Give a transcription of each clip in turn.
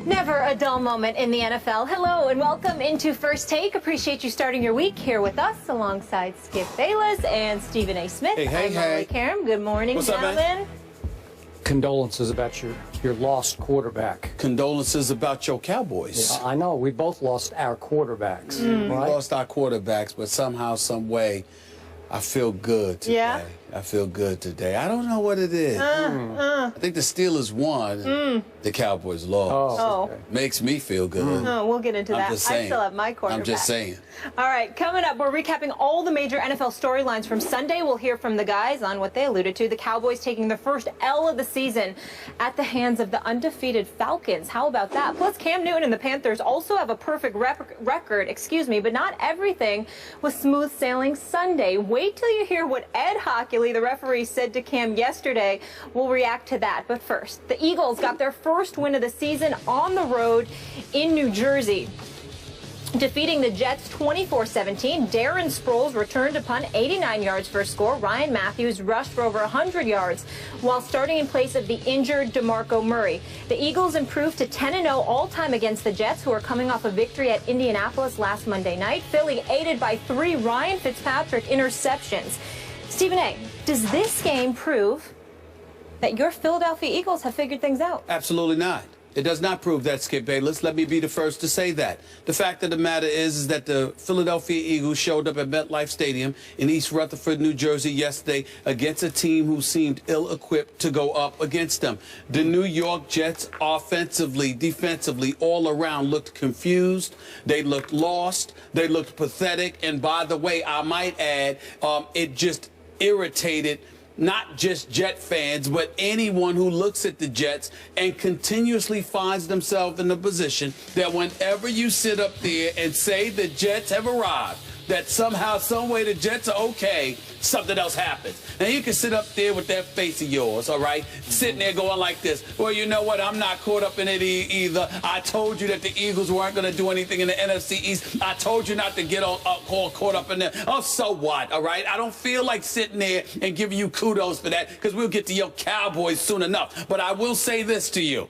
Never a dull moment in the NFL. Hello and welcome into First Take. Appreciate you starting your week here with us alongside Skip Bayless and Stephen A. Smith. Hey. Molly Karam. Good morning, What's gentlemen. up, man? Condolences about your lost quarterback. Condolences about your Cowboys. Yeah, I know. We both lost our quarterbacks. We Right? lost our quarterbacks, but somehow, some way, I feel good today. Yeah? I feel good today. I don't know what it is. I think the Steelers won. The Cowboys lost. Oh. Okay. Makes me feel good. Oh, we'll get into I'm that. just I saying. still have my quarterback. I'm just saying. All right, coming up, we're recapping all the major NFL storylines from Sunday. We'll hear from the guys on what they alluded to. The Cowboys taking the first L of the season at the hands of the undefeated Falcons. How about that? Plus, Cam Newton and the Panthers also have a perfect record, but not everything was smooth sailing Sunday. Wait till you hear what Ed Hockley, the referee, said to Cam yesterday. We'll react to that. But first, the Eagles got their first win of the season on the road in New Jersey, defeating the Jets 24-17. Darren Sproles returned to punt 89 yards for a score. Ryan Matthews rushed for over 100 yards while starting in place of the injured DeMarco Murray. The Eagles improved to 10-0 all-time against the Jets, who are coming off a victory at Indianapolis last Monday night. Philly aided by 3 Ryan Fitzpatrick interceptions. Stephen A., does this game prove that your Philadelphia Eagles have figured things out? Absolutely not. It does not prove that, Skip Bayless. Let me be the first to say that. The fact of the matter is that the Philadelphia Eagles showed up at MetLife Stadium in East Rutherford, New Jersey yesterday against a team who seemed ill-equipped to go up against them. The New York Jets, offensively, defensively, all around, looked confused. They looked lost. They looked pathetic. And by the way, I might add, it just irritated not just Jet fans, but anyone who looks at the Jets and continuously finds themselves in the position that whenever you sit up there and say the Jets have arrived, that somehow, some way the Jets are okay, something else happens. Now, you can sit up there with that face of yours, all right, sitting there going like this. Well, you know what? I'm not caught up in it either. I told you that the Eagles weren't going to do anything in the NFC East. I told you not to get all caught up in there. Oh, so what, all right? I don't feel like sitting there and giving you kudos for that because we'll get to your Cowboys soon enough. But I will say this to you.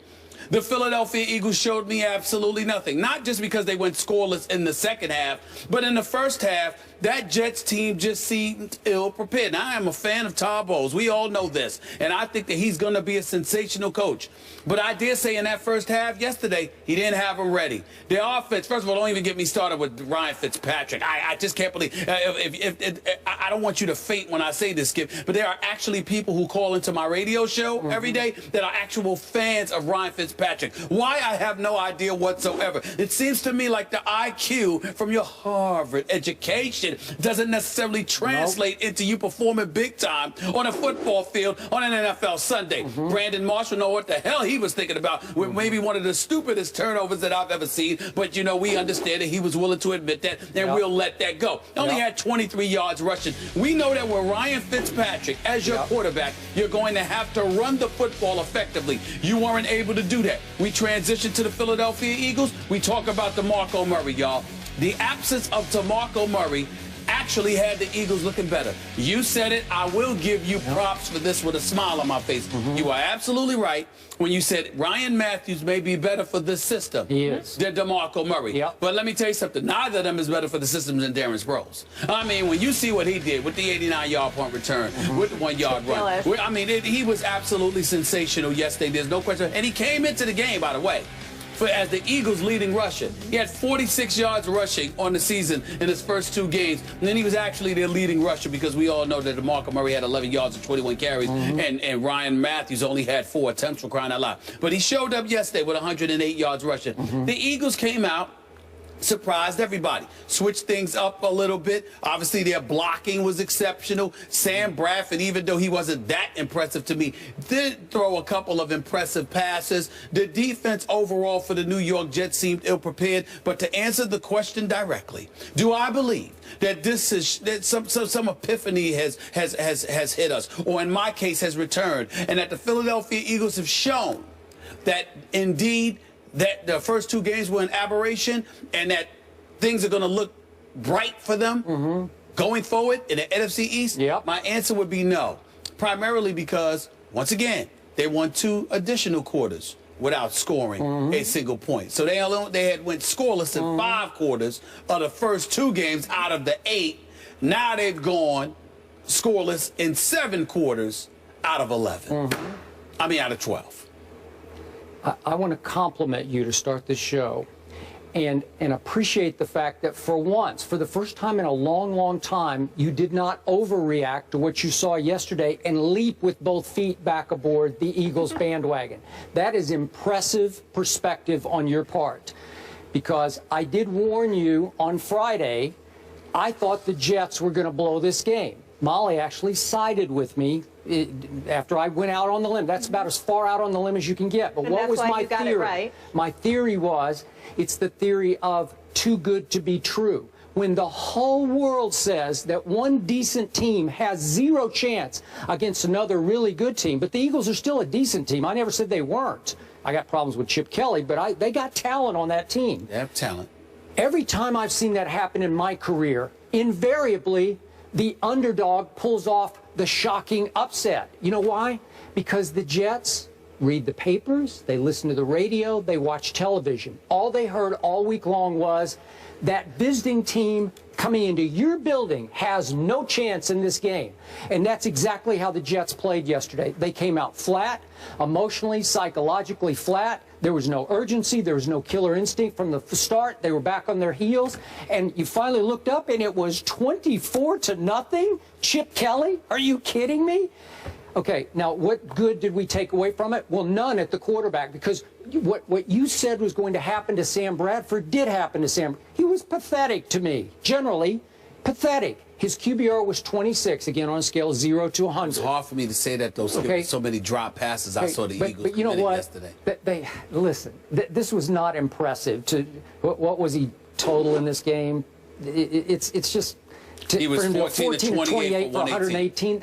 The Philadelphia Eagles showed me absolutely nothing. Not just because they went scoreless in the second half, but in the first half, that Jets team just seemed ill-prepared. Now, I am a fan of Todd Bowles. We all know this. And I think that he's going to be a sensational coach. But I did say in that first half yesterday, he didn't have them ready. Their offense, first of all, don't even get me started with Ryan Fitzpatrick. I just can't believe. I don't want you to faint when I say this, Skip, but there are actually people who call into my radio show every day that are actual fans of Ryan Fitzpatrick. Why, I have no idea whatsoever. It seems to me like the IQ from your Harvard education doesn't necessarily translate into you performing big time on a football field on an NFL Sunday. Brandon Marshall know what the hell he was thinking about with maybe one of the stupidest turnovers that I've ever seen. But, you know, we understand that he was willing to admit that, and we'll let that go. He only had 23 yards rushing. We know that with Ryan Fitzpatrick as your quarterback, you're going to have to run the football effectively. You weren't able to do that. We transition to the Philadelphia Eagles. We talk about DeMarco Murray, y'all. The absence of DeMarco Murray actually had the Eagles looking better. You said it. I will give you props for this with a smile on my face. You are absolutely right when you said Ryan Matthews may be better for this system than DeMarco Murray. But let me tell you something. Neither of them is better for the system than Darren Sproles. I mean, when you see what he did with the 89-yard punt return, with the 1-yard run, I mean, he was absolutely sensational yesterday. There's no question. And he came into the game, by the way, as the Eagles' leading rusher. He had 46 yards rushing on the season in his first 2 games. And then he was actually their leading rusher because we all know that DeMarco Murray had 11 yards and 21 carries, and Ryan Matthews only had 4 attempts, for crying out loud. But he showed up yesterday with 108 yards rushing. The Eagles came out, surprised everybody, switched things up a little bit. Obviously, their blocking was exceptional. Sam Bradford, even though he wasn't that impressive to me, did throw a couple of impressive passes. The defense overall for the New York Jets seemed ill-prepared. But to answer the question directly, do I believe that this is that some epiphany has hit us, or in my case has returned, and that the Philadelphia Eagles have shown that indeed that the first 2 games were an aberration and that things are going to look bright for them going forward in the NFC East? My answer would be no, primarily because, once again, they won 2 additional quarters without scoring a single point. So they had went scoreless in 5 quarters of the first 2 games out of the 8. Now they've gone scoreless in 7 quarters out of 11. I mean, out of 12. I want to compliment you to start this show and appreciate the fact that for once, for the first time in a long, long time, you did not overreact to what you saw yesterday and leap with both feet back aboard the Eagles bandwagon. That is impressive perspective on your part, because I did warn you on Friday, I thought the Jets were going to blow this game. Molly actually sided with me after I went out on the limb. That's about as far out on the limb as you can get. But what was my theory? Right. My theory was, it's the theory of too good to be true. When the whole world says that one decent team has 0 chance against another really good team, but the Eagles are still a decent team. I never said they weren't. I got problems with Chip Kelly, but they got talent on that team. They have talent. Every time I've seen that happen in my career, invariably, the underdog pulls off the shocking upset. You know why? Because the Jets read the papers, they listen to the radio, they watch television. All they heard all week long was that visiting team coming into your building has no chance in this game. And that's exactly how the Jets played yesterday. They came out flat, emotionally, psychologically flat. There was no urgency. There was no killer instinct from the start. They were back on their heels. And you finally looked up, and it was 24-0. Chip Kelly? Are you kidding me? Okay, now what good did we take away from it? Well, none at the quarterback, because what you said was going to happen to Sam Bradford did happen to Sam. He was pathetic to me, generally pathetic. His QBR was 26, again, on a scale of 0 to 100. It's hard for me to say that, though, Skip, so many drop passes I saw the Eagles but you know what? Yesterday. Listen, this was not impressive. What was he total in this game? It's just... He was 14 to 28 for 118.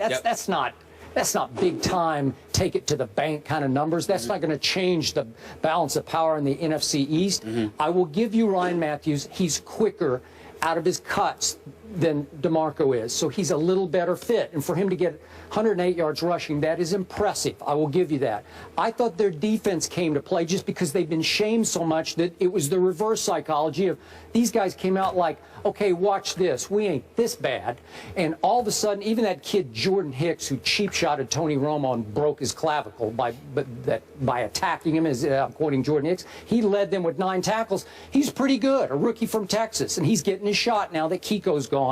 That's not big time, take it to the bank kind of numbers. That's not going to change the balance of power in the NFC East. I will give you Ryan Matthews. He's quicker out of his cuts than DeMarco is, so he's a little better fit. And for him to get 108 yards rushing, that is impressive. I will give you that. I thought their defense came to play just because they've been shamed so much that it was the reverse psychology of these guys came out like, okay, watch this. We ain't this bad. And all of a sudden, even that kid Jordan Hicks, who cheap-shotted Tony Romo and broke his clavicle by attacking him, as I'm quoting Jordan Hicks, he led them with 9 tackles. He's pretty good, a rookie from Texas, and he's getting his shot now that Kiko's gone.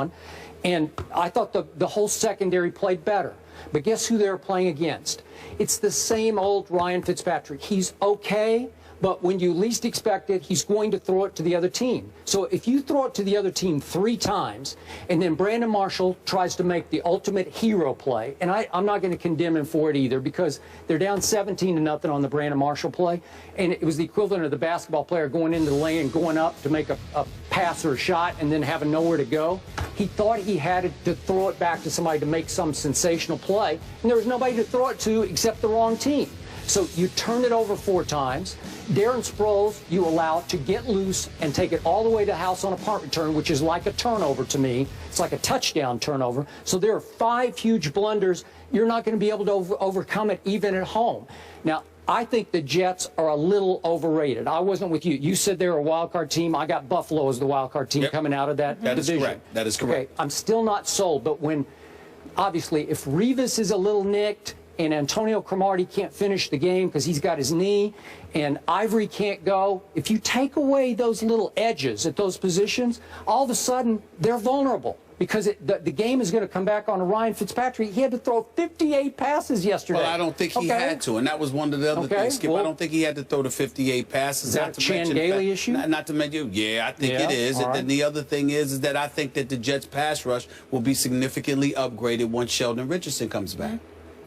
And I thought the whole secondary played better. But guess who they're playing against? It's the same old Ryan Fitzpatrick. He's okay, but when you least expect it, he's going to throw it to the other team. So if you throw it to the other team 3 times, and then Brandon Marshall tries to make the ultimate hero play, and I'm not going to condemn him for it either, because they're down 17-0 on the Brandon Marshall play, and it was the equivalent of the basketball player going into the lane and going up to make a pass or a shot and then having nowhere to go. He thought he had to throw it back to somebody to make some sensational play, and there was nobody to throw it to except the wrong team. So you turn it over 4 times. Darren Sproles, you allow to get loose and take it all the way to the house on a punt return, which is like a turnover to me. It's like a touchdown turnover. So there are 5 huge blunders. You're not going to be able to overcome it even at home. Now, I think the Jets are a little overrated. I wasn't with you. You said they're a wild card team. I got Buffalo as the wild card team coming out of that division. Is correct. That is correct. Okay, I'm still not sold, but when, obviously, if Revis is a little nicked and Antonio Cromartie can't finish the game because he's got his knee and Ivory can't go, if you take away those little edges at those positions, all of a sudden they're vulnerable. Because the game is going to come back on Ryan Fitzpatrick. He had to throw 58 passes yesterday. Well, I don't think he had to, and that was one of the other things, Skip. Well, I don't think he had to throw the 58 passes. Is that a Chan Gailey issue? Not to mention, I think it is. And then the other thing is that I think that the Jets' pass rush will be significantly upgraded once Sheldon Richardson comes back.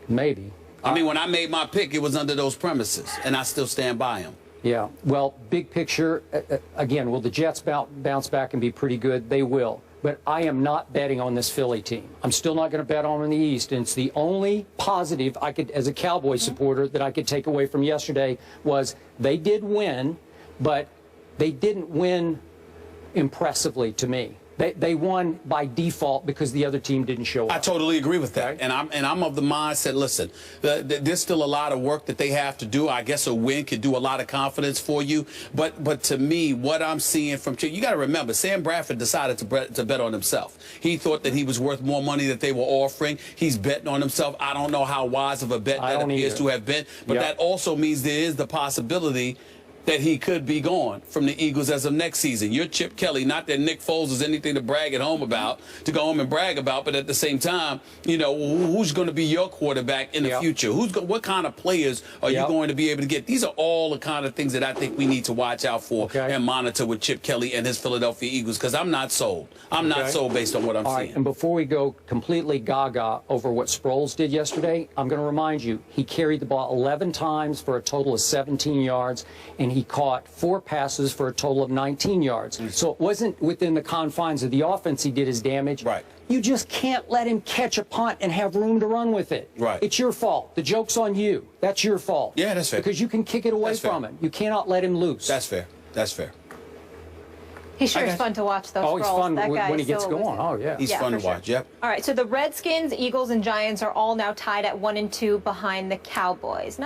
Maybe. I mean, when I made my pick, it was under those premises, and I still stand by him. Yeah. Well, big picture, again, will the Jets bounce back and be pretty good? They will. But I am not betting on this Philly team. I'm still not going to bet on them in the East. And it's the only positive I could, as a Cowboy supporter, that I could take away from yesterday was they did win, but they didn't win impressively to me. They won by default because the other team didn't show up. I totally agree with that. Okay. And I'm of the mindset, listen, there's still a lot of work that they have to do. I guess a win could do a lot of confidence for you. But to me, what I'm seeing from you got to remember, Sam Bradford decided to bet on himself. He thought that he was worth more money that they were offering. He's betting on himself. I don't know how wise of a bet that appears to have been. But that also means there is the possibility that he could be gone from the Eagles as of next season. You're Chip Kelly. Not that Nick Foles is anything to brag at home about, to go home and brag about, but at the same time, you know, who's going to be your quarterback in the future? What kind of players are you going to be able to get? These are all the kind of things that I think we need to watch out for and monitor with Chip Kelly and his Philadelphia Eagles, because I'm not sold. I'm not sold based on what I'm seeing. And before we go completely gaga over what Sproles did yesterday, I'm going to remind you, he carried the ball 11 times for a total of 17 yards, and he caught 4 passes for a total of 19 yards. So it wasn't within the confines of the offense he did his damage. Right. You just can't let him catch a punt and have room to run with it. Right. It's your fault. The joke's on you. That's your fault. Yeah, that's fair. Because you can kick it away from him. You cannot let him loose. That's fair. That's fair. He sure is fun to watch, though. Oh, he's fun that when he gets going. elusive. Oh, yeah. He's fun to watch, yep. All right, so the Redskins, Eagles, and Giants are all now tied at 1-2 behind the Cowboys.